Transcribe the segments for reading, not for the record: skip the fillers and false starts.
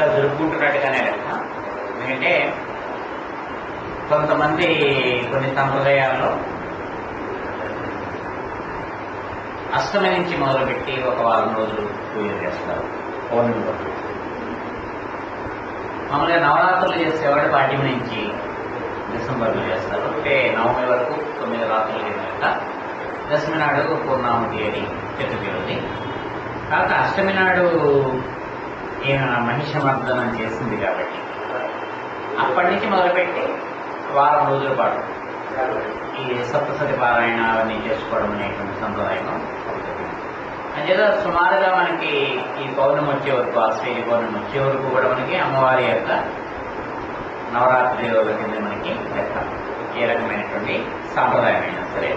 ఇంకా జరుపుకుంటున్నట్టుగానే లెక్క. ఎందుకంటే కొంతమంది కొన్ని సంప్రదాయాల్లో అష్టమి నుంచి మొదలుపెట్టి ఒక వారం రోజులు పూజలు చేస్తారు. పౌర్ణమి రోజు మామూలుగా నవరాత్రులు చేసేవాడు పాడ్యమి నుంచి డిసెంబర్లో చేస్తారు. అంటే నవమి వరకు 9 రాత్రులు చేయాక దశమి నాడు పూర్ణాహుతి అని చతుర్థి. కాక అష్టమి నాడు ఈయన మహిషమర్దనం చేసింది కాబట్టి అప్పటి నుంచి మొదలుపెట్టి వారం రోజుల పాటు ఈ సప్తసతి పారాయణ అవన్నీ చేసుకోవడం అనేటువంటి సంప్రదాయం ఒకటి. అంచేత సుమారుగా మనకి ఈ పౌర్ణమి వచ్చే వరకు, ఆశ్వేయ పౌర్ణమి వచ్చే వరకు కూడా మనకి అమ్మవారి యొక్క నవరాత్రి రోజుల కింద మనకి లెక్క. ఏ రకమైనటువంటి సాంప్రదాయం అయినా సరే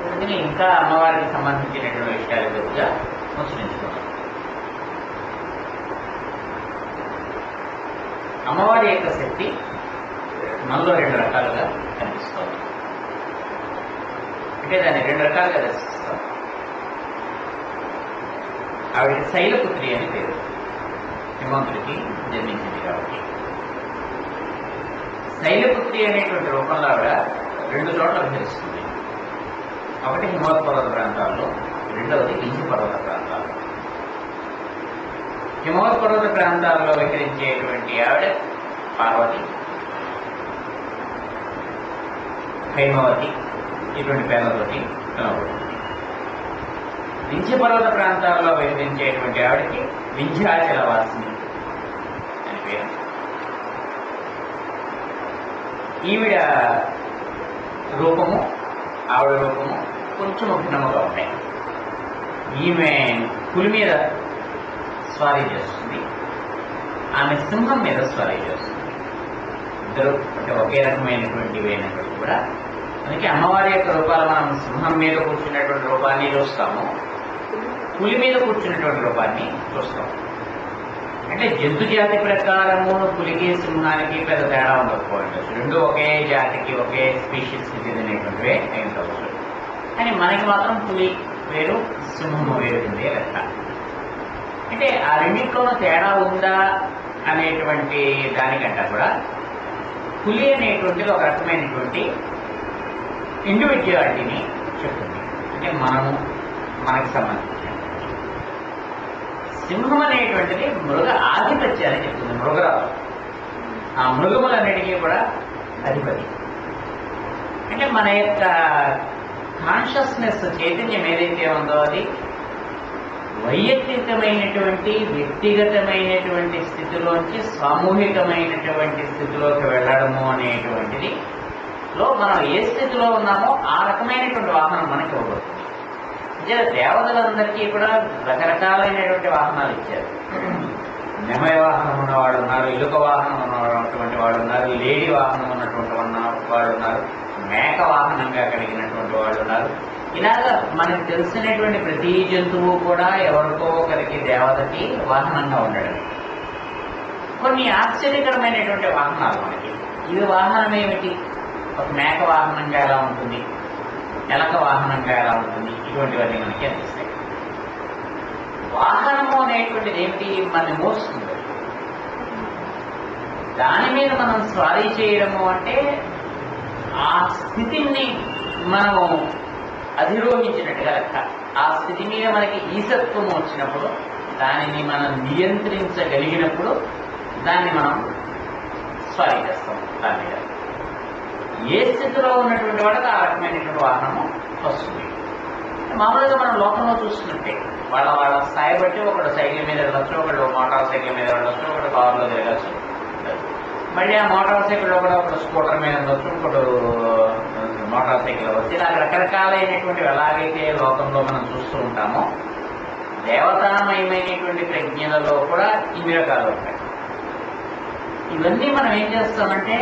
అందుకని ఇంకా అమ్మవారికి సంబంధించినటువంటి విషయాలు కొద్దిగా ముచ్చరించుకున్నాం. అమ్మవారి యొక్క శక్తి మనలో 2 రకాలుగా కనిపిస్తుంది. అంటే దాన్ని 2 రకాలుగా దర్శిస్తాం. ఆవిడ శైలపుత్రి అని పేరు, హిమవంతుడికి జన్మించింది కాబట్టి. శైలపుత్రి అనేటువంటి రూపంలో ఆవిడ 2 చోట్ల విహరిస్తుంది. ఒకటి హిమవత్ పర్వత ప్రాంతాల్లో, రెండవది వింధ్య పర్వత ప్రాంతాల్లో. హిమవత్ పర్వత ప్రాంతాల్లో విహరించేటువంటి ఆవిడ పార్వతి, హైమవతి ఇటువంటి పేర్లతోటి కనబడుతుంది. వింధ్య పర్వత ప్రాంతాల్లో విహరించేటువంటి ఆవిడకి వింధ్యాచలవాసిని అని పేరు. ఈవిడ రూపము ఆవిడ రూపము కొంచెం భిన్నముగా ఉంటాయి. ఈమె పులి మీద స్వారీ చేస్తుంది, ఆమె సింహం మీద స్వారీ చేస్తుంది. ఇద్దరు అంటే ఒకే రకమైనటువంటివి అయినటువంటి కూడా. అందుకే అమ్మవారి యొక్క రూపాలు మనం సింహం మీద కూర్చున్నటువంటి రూపాన్ని చూస్తాము, పులి మీద కూర్చున్నటువంటి రూపాన్ని చూస్తాము. అంటే జంతు జాతి ప్రకారము పులికి సింహానికి పెద్ద తేడా ఉండకపోవచ్చు, 2 ఒకే జాతికి ఒకే స్పీషీస్కి చెందినటువంటివే అయి ఉండవచ్చు. కానీ మనకి మాత్రం పులి వేరు, సింహము వేరు కిందే లెక్క. అంటే ఆ రెండింటిలోనూ తేడా ఉందా అనేటువంటి దానికంటే కూడా పులి అనేటువంటిది ఒక రకమైనటువంటి ఇండివిజువాలిటీని చెప్తుంది. అంటే మనకి సంబంధించి సింహం అనేటువంటిది మృగ ఆధిపత్యాన్ని చెప్తుంది. మృగరాజు ఆ మృగములన్నిటికీ కూడా అధిపతి. అంటే మన యొక్క కాన్షియస్నెస్ చైతన్యం ఏదైతే ఉందో అది వైయక్తికమైనటువంటి వ్యక్తిగతమైనటువంటి స్థితిలోంచి సామూహికమైనటువంటి స్థితిలోకి వెళ్ళడము అనేటువంటిది లో మనం ఏ స్థితిలో ఉన్నామో ఆ రకమైనటువంటి వాహనం మనకి ఇవ్వబడుతుంది. అంటే దేవతలందరికీ కూడా రకరకాలైనటువంటి వాహనాలు ఇచ్చారు. నెమయ వాహనం ఉన్నవాడు ఉన్నారు, ఇలుక వాహనం ఉన్నటువంటి వాడు ఉన్నారు, లేడీ వాహనం ఉన్నటువంటి వాడు ఉన్నారు, మేక వాహనంగా కలిగినటువంటి వాళ్ళు ఉన్నారు. ఇలాగా మనకు తెలిసినటువంటి ప్రతి జంతువు కూడా ఎవరికో ఒకరికి దేవతకి వాహనంగా ఉండడం. కొన్ని ఆశ్చర్యకరమైనటువంటి వాహనాలు మనకి. ఇవి వాహనం ఏమిటి? ఒక మేక వాహనంగా ఎలా ఉంటుంది, ఎలక వాహనంగా ఎలా ఉంటుంది, ఇటువంటివన్నీ మనకి అనిపిస్తాయి. వాహనము అనేటువంటిది ఏమిటి? మనని మోస్తుంది. దాని మీద మనం స్వారీ చేయడము అంటే ఆ స్థితిని మనము అధిరోహించినట్టుగా లెక్క. ఆ స్థితి మీద మనకి ఈసత్వం వచ్చినప్పుడు, దానిని మనం నియంత్రించగలిగినప్పుడు దాన్ని మనం స్వారీ చేస్తాం. దాని మీద ఏ స్థితిలో ఉన్నటువంటి వాడికి ఆ రకమైనటువంటి వాహనము వస్తుంది. మామూలుగా మనం లోకంలో చూస్తున్నట్టే వాళ్ళ స్థాయి బట్టి ఒకడు సైకిల్ మీద వెళ్ళొచ్చు, ఒకడు మోటార్ సైకిల్ మీద వెళ్ళొచ్చు, ఒకడు కారులో తిరగచ్చు. మళ్ళీ ఆ మోటార్ సైకిల్లో కూడా ఒకడు స్కూటర్ మీద ఉండొచ్చు, ఒకడు మోటార్ సైకిల్ వచ్చి ఇలా రకరకాలైనటువంటివి ఎలాగైతే లోకంలో మనం చూస్తూ ఉంటామో దేవతామయమైనటువంటి ప్రజ్ఞలలో కూడా ఇన్ని రకాలు ఉంటాయి. ఇవన్నీ మనం ఏం చేస్తామంటే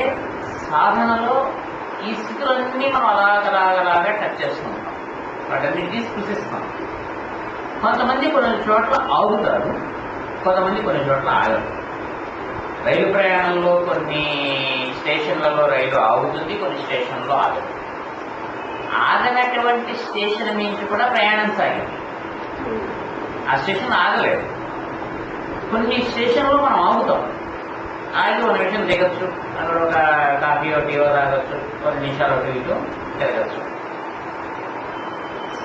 సాధనలో ఈ స్థితులన్నీ మనం అలాగలాగలాగా టచ్ చేస్తుంటాం, వాటన్నిటినీ స్పృశిస్తాం. కొంతమంది కొన్ని చోట్ల ఆగుతారు, కొంతమంది కొన్ని చోట్ల ఆగరు. రైలు ప్రయాణంలో కొన్ని స్టేషన్లలో రైలు ఆగుతుంది, కొన్ని స్టేషన్లో ఆగదు. ఆగనటువంటి స్టేషన్ నుంచి కూడా ప్రయాణం సాగింది, ఆ స్టేషన్ ఆగలేదు. కొన్ని స్టేషన్లో మనం ఆగుతాం, ఆగి ఒక నిమిషం దిగచ్చు, అక్కడ ఒక కాఫీయో టీయో తాగొచ్చు, కొన్ని నిమిషాలు అటు ఇటు తిరగచ్చు.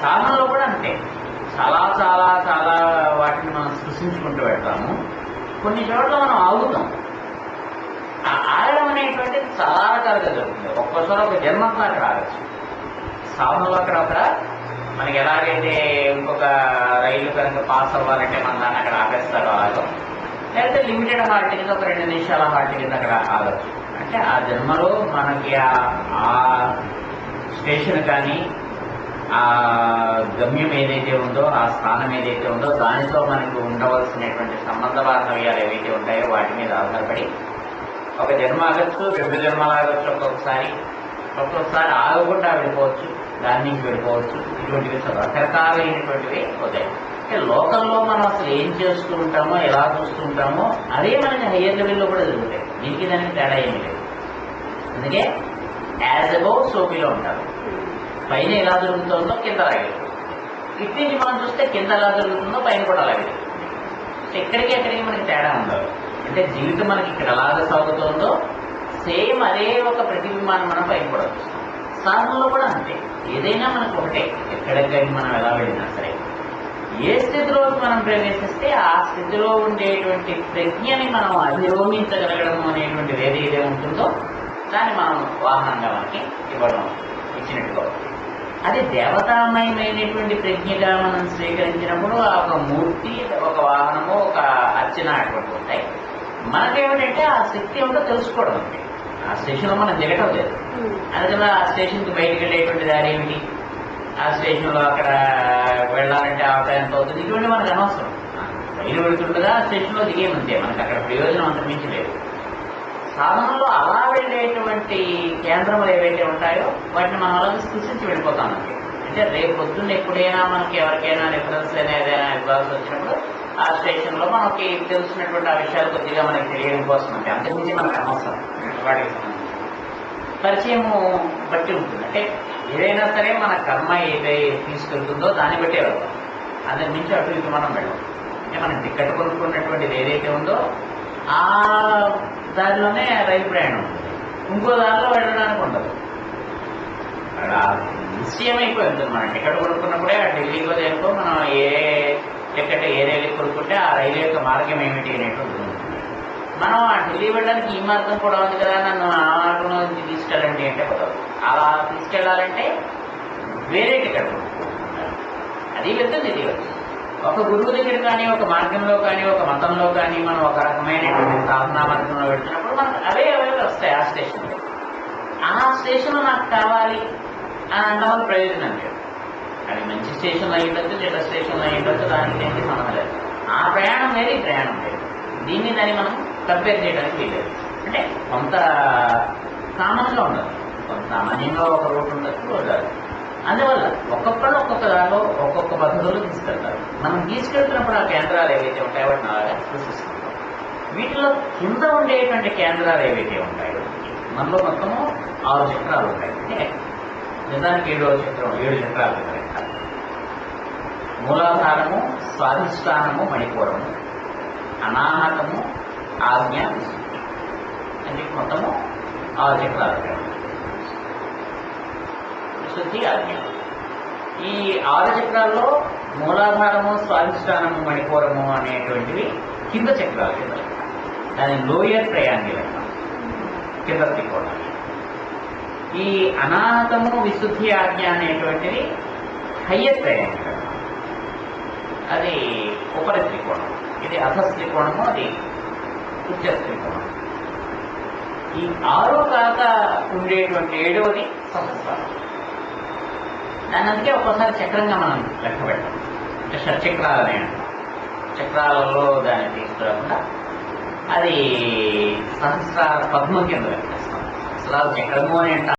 సాధనలో కూడా అంతే, చాలా చాలా చాలా వాటిని మనం సృష్టించుకుంటూ పెడతాము. కొన్ని చోట్ల మనం ఆగుతాం. ఆ ఆగడం అనేటువంటిది చాలా రకాలుగా జరుగుతుంది. ఒక్కోసారి ఒక జన్మంతా అక్కడ ఆగచ్చు. సాధనలో అక్కడ మనకి ఎలాగైతే ఇంకొక రైలు కనుక పాస్ అవ్వాలంటే మన దాన్ని అక్కడ ఆపేస్తారో అలాగో, లేకపోతే లిమిటెడ్ హాల్ట్ కింద ఒక 2 నిమిషాల హాల్ట్ కింద అక్కడ ఆగచ్చు. అంటే ఆ జన్మలో మనకి ఆ స్టేషన్ కానీ ఆ గమ్యం ఏదైతే ఉందో, ఆ స్థానం ఏదైతే ఉందో, దానితో మనకు ఉండవలసినటువంటి సంబంధ బాంధవ్యాలు ఏవైతే ఉంటాయో వాటి మీద ఆధారపడి ఒక జన్మ ఆగచ్చు, 2 జన్మలు ఆగచ్చు, ఒక్కొక్కసారి ఆగకుండా వెళ్ళిపోవచ్చు, దాని నుంచి వెళ్ళిపోవచ్చు. ఇటువంటివి రకరకాలైనటువంటివి అవుతాయి. అంటే లోకంలో మనం అసలు ఏం చేస్తూ ఉంటామో, ఎలా చూస్తూ ఉంటామో అదే మనకి హయ్యర్ లెవెల్లో కూడా జరుగుతాయి. దీనికి దానికి తేడా ఏమీ లేదు. అందుకే యాజ్ అబౌవ్ సో బిలో ఉంటారు. పైన ఎలా జరుగుతుందో కింద అలాగే, ఇటు నుంచి మనం చూస్తే కింద ఎలా జరుగుతుందో పైన కూడా అలాగే. ఎక్కడికి ఎక్కడికి మనకి తేడా ఉండదు. అంటే జీవితం మనకి ఇక్కడ ఎలాగ సాగుతుందో సేమ్ అదే ఒక ప్రతిబింబాన్ని మనం పైన కూడా చూస్తాం. సాధనలో కూడా అంతే, ఏదైనా మనకు ఒకటే, ఎక్కడికి మనం ఎలా వెళ్ళినా సరే, ఏ స్థితిలో మనం ప్రవేశిస్తే ఆ స్థితిలో ఉండేటువంటి ప్రజ్ఞని మనం అధిరోమించగలగడం అనేటువంటిది ఏదైతే ఉంటుందో దాన్ని మనం వాహనంగా మనకి ఇచ్చినట్టుగా. అది దేవతామయమైనటువంటి ప్రజ్ఞగా మనం స్వీకరించినప్పుడు ఒక మూర్తి, ఒక వాహనము, ఒక అర్చన అటువంటి ఉంటాయి. మనకేమిటంటే ఆ శక్తి ఏమిటో తెలుసుకోవడం అంటే, ఆ స్టేషన్లో మనం దిగటం లేదు. అందుకని ఆ స్టేషన్కి బయటకు వెళ్ళేటువంటి దారి ఏమిటి, ఆ స్టేషన్లో అక్కడ వెళ్ళాలంటే ఆ టైం ఎంత అవుతుంది, ఇటువంటి మనకు అనవసరం. బయలు వెళుతుండగా ఆ స్టేషన్లో దిగేమంతే, మనకు అక్కడ ప్రయోజనం అంత మించి లేదు. సాధనలో అలా వెళ్ళేటువంటి కేంద్రములు ఏవైతే ఉంటాయో వాటిని మనం అలాగే సృష్టించి వెళ్ళిపోతాం అంతే. అంటే రేపు పొద్దున్న ఎప్పుడైనా మనకి ఎవరికైనా రిఫరెన్స్ అయినా ఏదైనా ఇవ్వాల్సి వచ్చినప్పుడు ఆ స్టేషన్లో మనకి తెలిసినటువంటి ఆ విషయాలు కొద్దిగా మనకి తెలియడం కోసం అంటే అంతకుమించి మనకు అనవసరం. వాటికి పరిచయము బట్టి ఉంటుంది. అంటే ఏదైనా సరే మన కర్మ ఏదైతే తీసుకెళ్తుందో దాన్ని బట్టే వెళ్తాం, అందుకు మించి అటు ఇటు మనం వెళ్ళాం. అంటే మనం టికెట్ కొనుక్కున్నటువంటిది ఏదైతే ఉందో ఆ దారిలోనే రైలు ప్రయాణం ఉంటుంది, ఇంకో దారిలో వెళ్ళడానికి ఉండదు. అక్కడ నిశ్చయం అయిపోయింది. మనం టికెట్ కొనుక్కున్నప్పుడే ఆ ఢిల్లీలో దేనికో మనం ఏ టికెట్ ఏ రైలు కొనుక్కుంటే ఆ రైలు యొక్క మార్గం ఏమిటి అనేటువంటి ఉంటుంది. మనం ఆ ఢిల్లీ వెళ్ళడానికి ఈ మార్గం కూడా ఉంది కదా, నన్ను ఆ మార్గంలో నుంచి తీసుకెళ్ళండి అంటే కుదరదు. అలా తీసుకెళ్ళాలంటే వేరే టికెట్ కొనుక్కుంటారు. అది వెళ్తుంది, ఇది వెళ్తుంది. ఒక గురువు దగ్గర కానీ, ఒక మార్గంలో కానీ, ఒక మతంలో కానీ మనం ఒక రకమైనటువంటి సాధనా మార్గంలో వెళ్తున్నప్పుడు మనకు అవే వస్తాయి ఆ స్టేషన్లో. ఆ స్టేషన్లో నాకు కావాలి అని అంటాం, ప్రయోజనం లేదు. అది మంచి స్టేషన్లో అయ్యిండొచ్చు, చెడ్డ స్టేషన్లో అయ్యిండొచ్చు, దానికి దేనికి సంబంధం లేదు. ఆ ప్రయాణం వేరే, ఈ ప్రయాణం వేరు. దాన్ని మనం కంపేర్ చేయడానికి వీలేదు. అంటే కొంత కామన్గా ఉండదు, కొంత సామాన్యంగా ఒక రూట్ ఉండొచ్చు, ఉండదు. అందువల్ల ఒక్కొక్కరు ఒక్కొక్క దానిలో ఒక్కొక్క పద్ధతులు తీసుకెళ్తారు. మనం తీసుకెళ్తున్నప్పుడు ఆ కేంద్రాలు ఏవైతే ఉంటాయో వాటిని అలాగా సృష్టిస్తుంటాం. వీటిలో కింద ఉండేటువంటి కేంద్రాలు ఏవైతే ఉంటాయో మనలో మొత్తము 6 చక్రాలు ఉంటాయి. అంటే నిజానికి 7 చక్రాలు ఉంటాయి. మూలాధారము, స్వాధిష్టానము, మణిపూరము, అనాహతము, ఆజ్ఞ, విశుద్ధి అంటే మొత్తము 6 చక్రాలు ఉంటాయి. విశుద్ధి, ఆజ్ఞ. ఈ 6 చక్రాల్లో మూలాధారము, స్వాధిష్టానము, మణిపూరము అనేటువంటివి కింద చక్రాలు కింద. దాని లోయర్ ట్రయాంగిల్ అంటాం, కింద త్రికోణం. ఈ అనాహతము, విశుద్ధి, ఆజ్ఞ అనేటువంటివి హయ్యర్ ట్రయాంగిల్ అంటాం, అది ఉపరి త్రికోణం. ఇది అధస్ త్రికోణము, అది ఉచ్చ త్రికోణం. ఈ 6 కాక ఉండేటువంటి 7వది సహస్రారం. దాని అందుకే ఒక్కోసారి చక్రంగా మనం లెక్క పెట్టాం. అంటే షట్చక్రాలనే అంటాం. చక్రాలలో దాన్ని తీసుకురాకుండా అది సహస్రార పద్మం కింద లెక్కేస్తాం. అసలు చక్రము అని అంటాం.